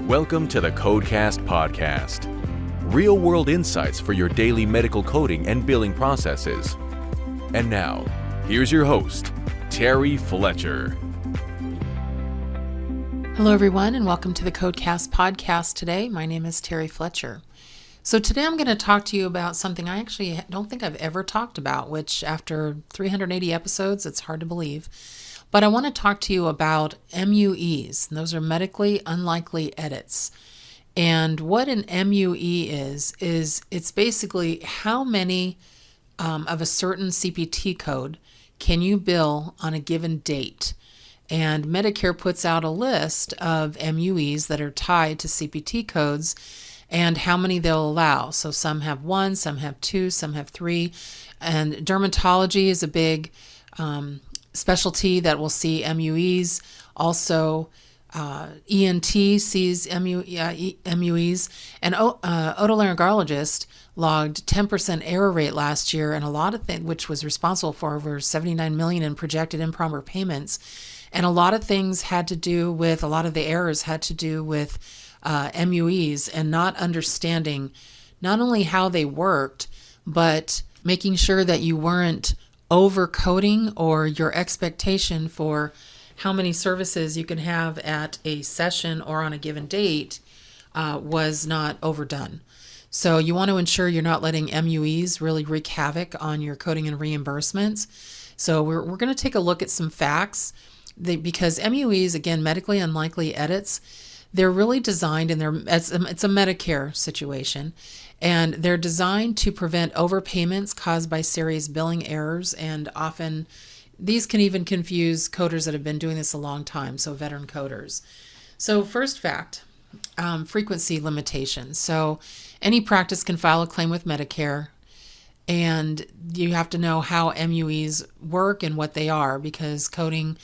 Welcome to the Codecast podcast. Real-world insights for your daily medical coding and billing processes. And now, here's your host, Terry Fletcher. Hello, everyone, and welcome to the Codecast podcast today. My name is Terry Fletcher. So today I'm going to talk to you about something I actually don't think I've ever talked about, which after 380 episodes, it's hard to believe. But I want to talk to you about MUEs. And those are medically unlikely edits. And what an MUE is it's basically how many of a certain CPT code can you bill on a given date. And Medicare puts out a list of MUEs that are tied to CPT codes and how many they'll allow. So some have one, some have two, some have three. And dermatology is a big specialty that will see MUEs. Also, ENT sees MUEs. And otolaryngologist logged 10% error rate last year, and a lot of things, which was responsible for over $79 million in projected improper payments. And a lot of things had to do with, a lot of the errors had to do with MUEs and not understanding not only how they worked, but making sure that you weren't over-coding or your expectation for how many services you can have at a session or on a given date was not overdone. So you want to ensure you're not letting MUEs really wreak havoc on your coding and reimbursements. So we're going to take a look at some facts. Because MUEs, again, medically unlikely edits, they're really designed, and it's a Medicare situation, and they're designed to prevent overpayments caused by serious billing errors, and often these can even confuse coders that have been doing this a long time, so veteran coders. So first fact, frequency limitations. So any practice can file a claim with Medicare, and you have to know how MUEs work and what they are, because coding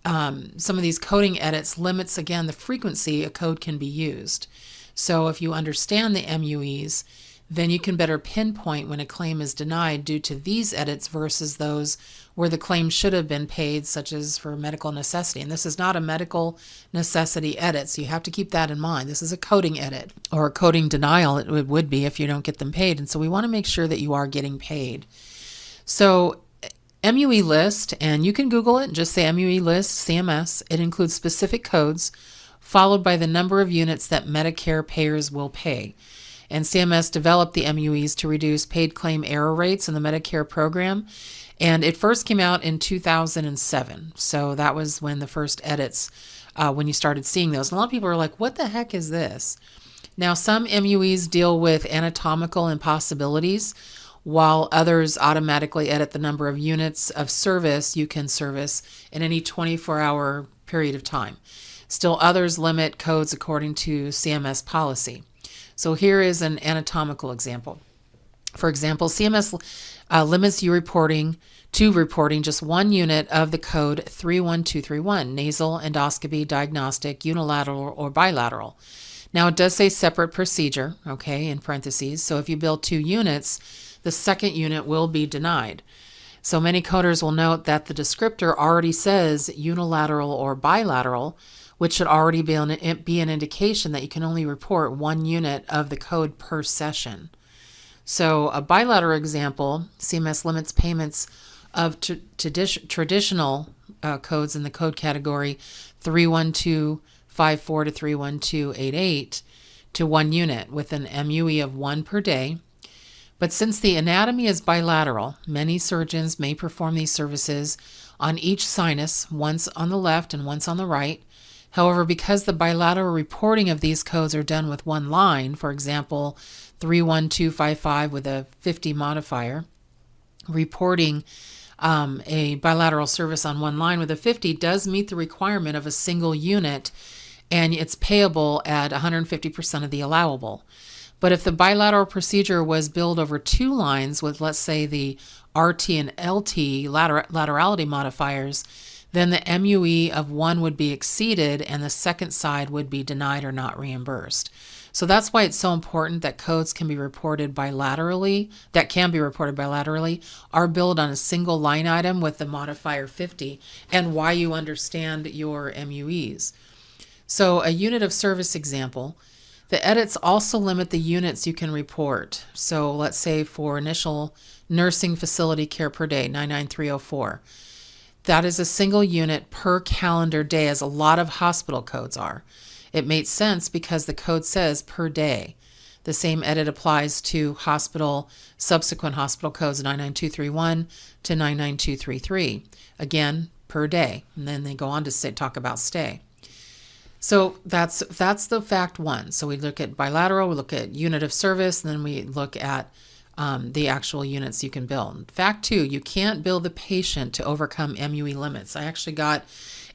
some of these coding edits limits, again, the frequency a code can be used. So if you understand the MUEs, then you can better pinpoint when a claim is denied due to these edits versus those where the claim should have been paid, such as for medical necessity. And this is not a medical necessity edit, so you have to keep that in mind. This is a coding edit, or a coding denial it would be if you don't get them paid. And so we want to make sure that you are getting paid. So MUE list, and you can Google it and just say MUE list, CMS. It includes specific codes followed by the number of units that Medicare payers will pay. And CMS developed the MUEs to reduce paid claim error rates in the Medicare program. And it first came out in 2007. So that was when the first edits, when you started seeing those. And a lot of people are like, what the heck is this? Now, some MUEs deal with anatomical impossibilities, while others automatically edit the number of units of service you can service in any 24-hour period of time. Still, others limit codes according to CMS policy. So here is an anatomical example. For example, CMS limits you reporting just one unit of the code 31231, nasal endoscopy diagnostic, unilateral or bilateral. Now, it does say separate procedure, okay, in parentheses. So if you bill 2 units, the second unit will be denied. So many coders will note that the descriptor already says unilateral or bilateral, which should already be an indication that you can only report 1 unit of the code per session. So a bilateral example, CMS limits payments of traditional codes in the code category 31254 to 31288 to 1 unit with an MUE of 1 per day. But since the anatomy is bilateral, many surgeons may perform these services on each sinus, once on the left and once on the right. However, because the bilateral reporting of these codes are done with one line, for example, 31255 with a 50 modifier, reporting a bilateral service on one line with a 50 does meet the requirement of a single unit, and it's payable at 150% of the allowable. But if the bilateral procedure was billed over 2 lines with, let's say, the RT and LT laterality modifiers, then the MUE of 1 would be exceeded and the second side would be denied or not reimbursed. So that's why it's so important that codes can be reported bilaterally, are billed on a single line item with the modifier 50, and why you understand your MUEs. So a unit of service example, the edits also limit the units you can report. So let's say for initial nursing facility care per day, 99304. That is a single unit per calendar day, as a lot of hospital codes are. It makes sense because the code says per day. The same edit applies to subsequent hospital codes 99231 to 99233. Again, per day. And then they go on to talk about stay. So that's the fact one. So we look at bilateral, we look at unit of service, and then we look at the actual units you can bill. Fact two, you can't bill the patient to overcome MUE limits. I actually got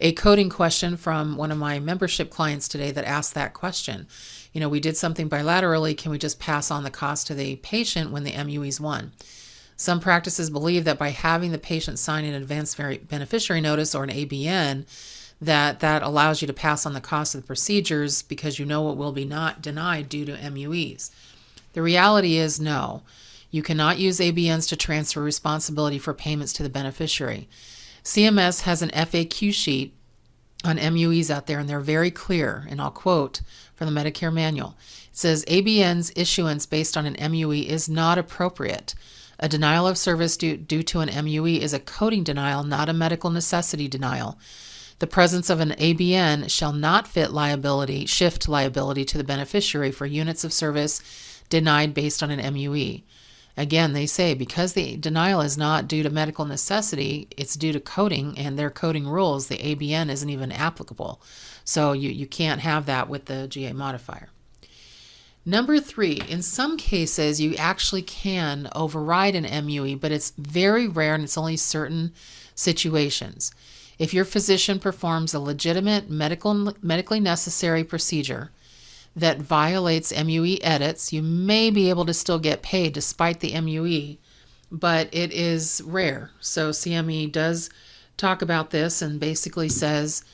a coding question from one of my membership clients today that asked that question. We did something bilaterally. Can we just pass on the cost to the patient when the MUEs won? Some practices believe that by having the patient sign an advance beneficiary notice or an ABN, that allows you to pass on the cost of the procedures because it will be not denied due to MUEs. The reality is no. You cannot use ABNs to transfer responsibility for payments to the beneficiary. CMS has an FAQ sheet on MUEs out there, and they're very clear, and I'll quote from the Medicare manual. It says, ABN's issuance based on an MUE is not appropriate. A denial of service due to an MUE is a coding denial, not a medical necessity denial. The presence of an ABN shall not shift liability to the beneficiary for units of service denied based on an MUE. Again, they say because the denial is not due to medical necessity, it's due to coding and their coding rules, the ABN isn't even applicable. So you can't have that with the GA modifier. Number three, in some cases, you actually can override an MUE, but it's very rare and it's only certain situations. If your physician performs a legitimate medically necessary procedure that violates MUE edits, you may be able to still get paid despite the MUE, but it is rare. So CME does talk about this and basically says,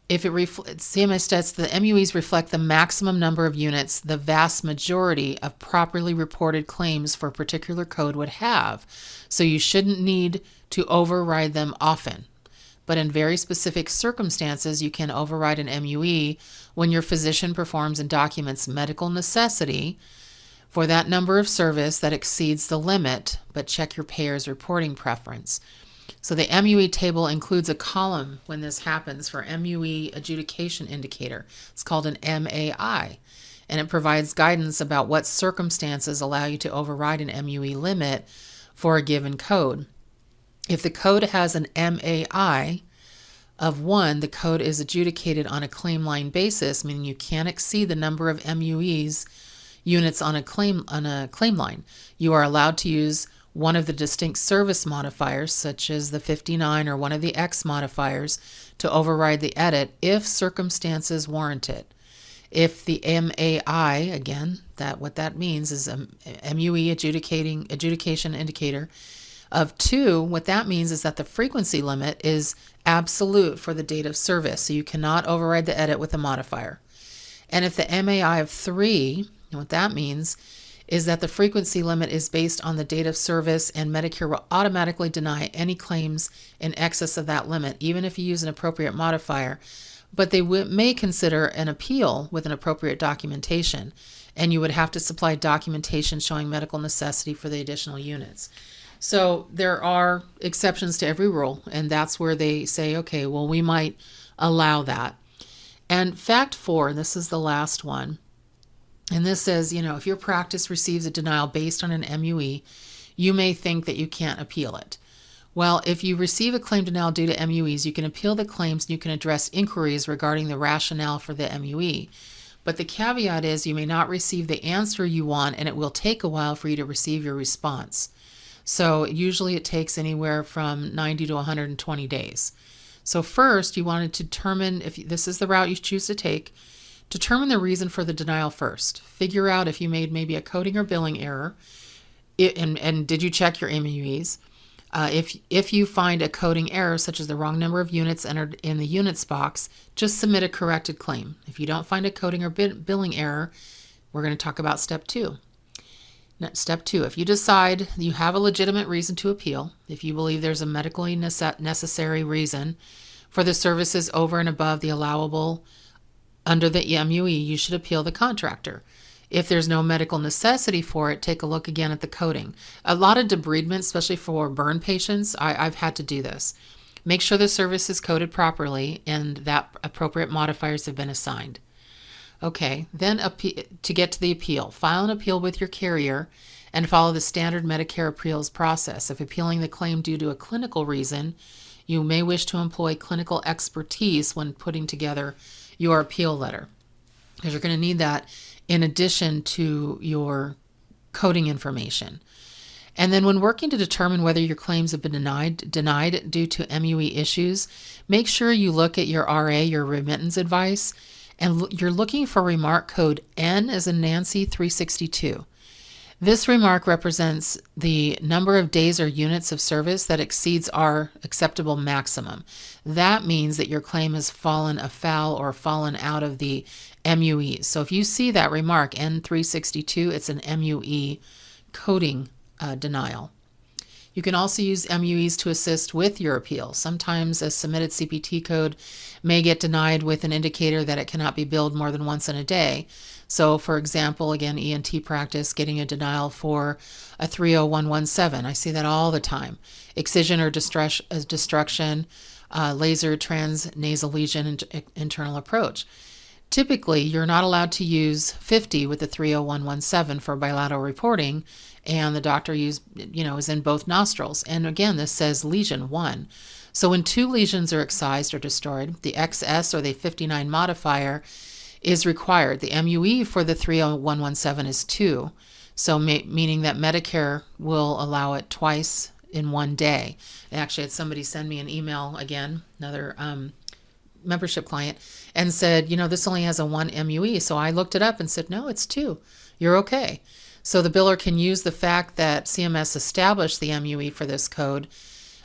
CMS states the MUEs reflect the maximum number of units the vast majority of properly reported claims for a particular code would have. So you shouldn't need to override them often. But in very specific circumstances, you can override an MUE when your physician performs and documents medical necessity for that number of service that exceeds the limit, but check your payer's reporting preference. So the MUE table includes a column when this happens for MUE adjudication indicator. It's called an MAI, and it provides guidance about what circumstances allow you to override an MUE limit for a given code. If the code has an MAI of 1, the code is adjudicated on a claim line basis, meaning you can't exceed the number of MUEs units on a claim line. You are allowed to use one of the distinct service modifiers, such as the 59 or one of the X modifiers, to override the edit if circumstances warrant it. If the MAI, again, what that means is a MUE adjudication indicator of 2, what that means is that the frequency limit is absolute for the date of service, so you cannot override the edit with a modifier. And if the MAI of 3, what that means is that the frequency limit is based on the date of service, and Medicare will automatically deny any claims in excess of that limit, even if you use an appropriate modifier. But they may consider an appeal with an appropriate documentation, and you would have to supply documentation showing medical necessity for the additional units. So there are exceptions to every rule, and that's where they say, okay, well, we might allow that. And fact 4, and this is the last one, and this says, if your practice receives a denial based on an MUE, you may think that you can't appeal it. Well, if you receive a claim denial due to MUEs, you can appeal the claims and you can address inquiries regarding the rationale for the MUE. But the caveat is you may not receive the answer you want, and it will take a while for you to receive your response. So usually it takes anywhere from 90 to 120 days. So first, you want to determine, if this is the route you choose to take, determine the reason for the denial first. Figure out if you made maybe a coding or billing error, and did you check your MUEs? If you find a coding error, such as the wrong number of units entered in the units box, just submit a corrected claim. If you don't find a coding or billing error, we're going to talk about step 2. Step 2, if you decide you have a legitimate reason to appeal, if you believe there's a medically necessary reason for the services over and above the allowable under the MUE, you should appeal the contractor. If there's no medical necessity for it, take a look again at the coding. A lot of debridement, especially for burn patients, I've had to do this. Make sure the service is coded properly and that appropriate modifiers have been assigned. Okay, then to get to the appeal, file an appeal with your carrier and follow the standard Medicare appeals process. If appealing the claim due to a clinical reason, you may wish to employ clinical expertise when putting together your appeal letter, because you're going to need that in addition to your coding information. And then when working to determine whether your claims have been denied due to MUE issues, make sure you look at your RA, your remittance advice, and you're looking for remark code N as in Nancy 362. This remark represents the number of days or units of service that exceeds our acceptable maximum. That means that your claim has fallen afoul or fallen out of the MUEs. So if you see that remark N362, it's an MUE coding denial. You can also use MUEs to assist with your appeal. Sometimes a submitted CPT code may get denied with an indicator that it cannot be billed more than once in a day. So, for example, again, ENT practice, getting a denial for a 30117. I see that all the time. Excision or destruction, laser transnasal lesion, internal approach. Typically, you're not allowed to use 50 with the 30117 for bilateral reporting, and the doctor is in both nostrils. And again, this says lesion 1. So when 2 lesions are excised or destroyed, the XS or the 59 modifier is required. The MUE for the 30117 is 2, so meaning that Medicare will allow it twice in one day. I actually had somebody send me an email again, another membership client, and said, this only has a 1 MUE. So I looked it up and said, no, it's 2. You're okay. So the biller can use the fact that CMS established the MUE for this code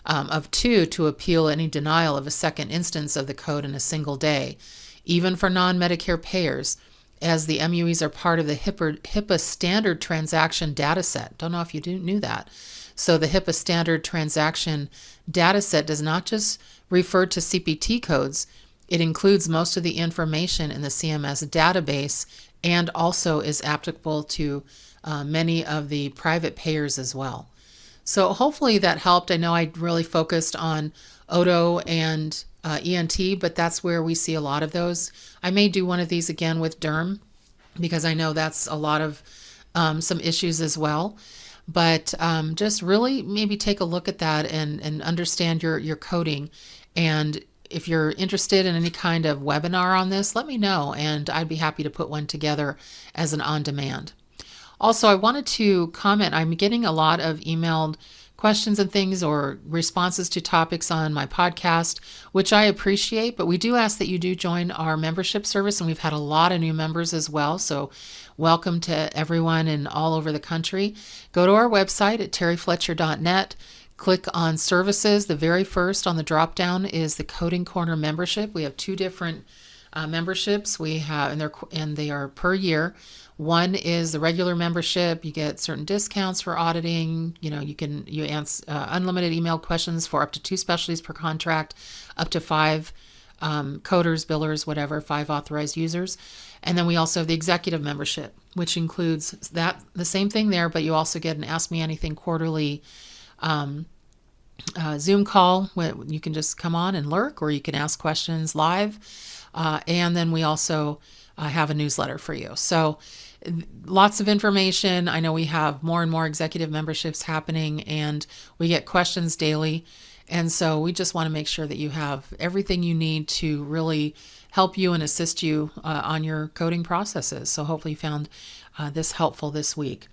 of 2 to appeal any denial of a second instance of the code in a single day, even for non-Medicare payers, as the MUEs are part of the HIPAA standard transaction data set. Don't know if you knew that. So the HIPAA standard transaction data set does not just refer to CPT codes. It includes most of the information in the CMS database and also is applicable to many of the private payers as well. So hopefully that helped. I know I really focused on Oto and ENT, but that's where we see a lot of those. I may do one of these again with derm, because I know that's a lot of some issues as well. But just really maybe take a look at that and understand your coding. And if you're interested in any kind of webinar on this, let me know, and I'd be happy to put one together as an on-demand. Also, I wanted to comment, I'm getting a lot of emailed questions and things or responses to topics on my podcast, which I appreciate, but we do ask that you do join our membership service, and we've had a lot of new members as well, so welcome to everyone in all over the country. Go to our website at terryfletcher.net, click on services. The very first on the drop-down is the Coding Corner membership. We have 2 different memberships we have, and they are per year. One is the regular membership. You get certain discounts for auditing. You answer unlimited email questions for up to 2 specialties per contract, up to 5 coders, billers, whatever, 5 authorized users. And then we also have the executive membership, which includes that, the same thing there, but you also get an Ask Me Anything quarterly Zoom call. You can just come on and lurk, or you can ask questions live. And then we also have a newsletter for you. So lots of information. I know we have more and more executive memberships happening, and we get questions daily. And so we just want to make sure that you have everything you need to really help you and assist you on your coding processes. So hopefully you found this helpful this week.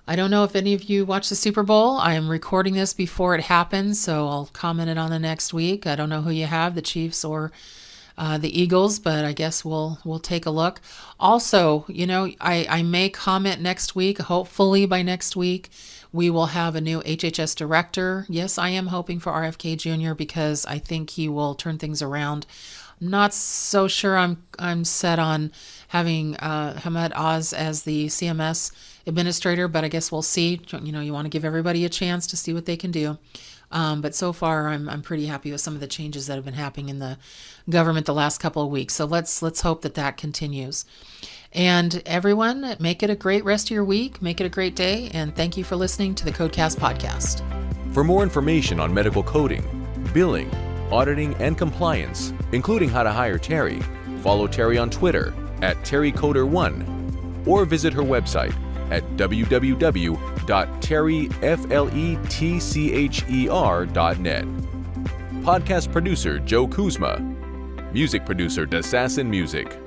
I don't know if any of you watched the Super Bowl. I am recording this before it happens, so I'll comment it on the next week. I don't know who you have, the Chiefs or the Eagles, but I guess we'll take a look. Also, I may comment next week. Hopefully by next week, we will have a new HHS director. Yes, I am hoping for RFK Jr. because I think he will turn things around. I'm not so sure I'm set on having Hamed Oz as the CMS administrator, but I guess we'll see. You want to give everybody a chance to see what they can do. But so far, I'm pretty happy with some of the changes that have been happening in the government the last couple of weeks. So let's hope that continues. And everyone, make it a great rest of your week. Make it a great day. And thank you for listening to the Codecast podcast. For more information on medical coding, billing, auditing, and compliance, including how to hire Terry, follow Terry on Twitter at TerryCoder1 or visit her website at www.terryfletcher.net. Podcast producer Joe Kuzma. Music producer Dassassin Music.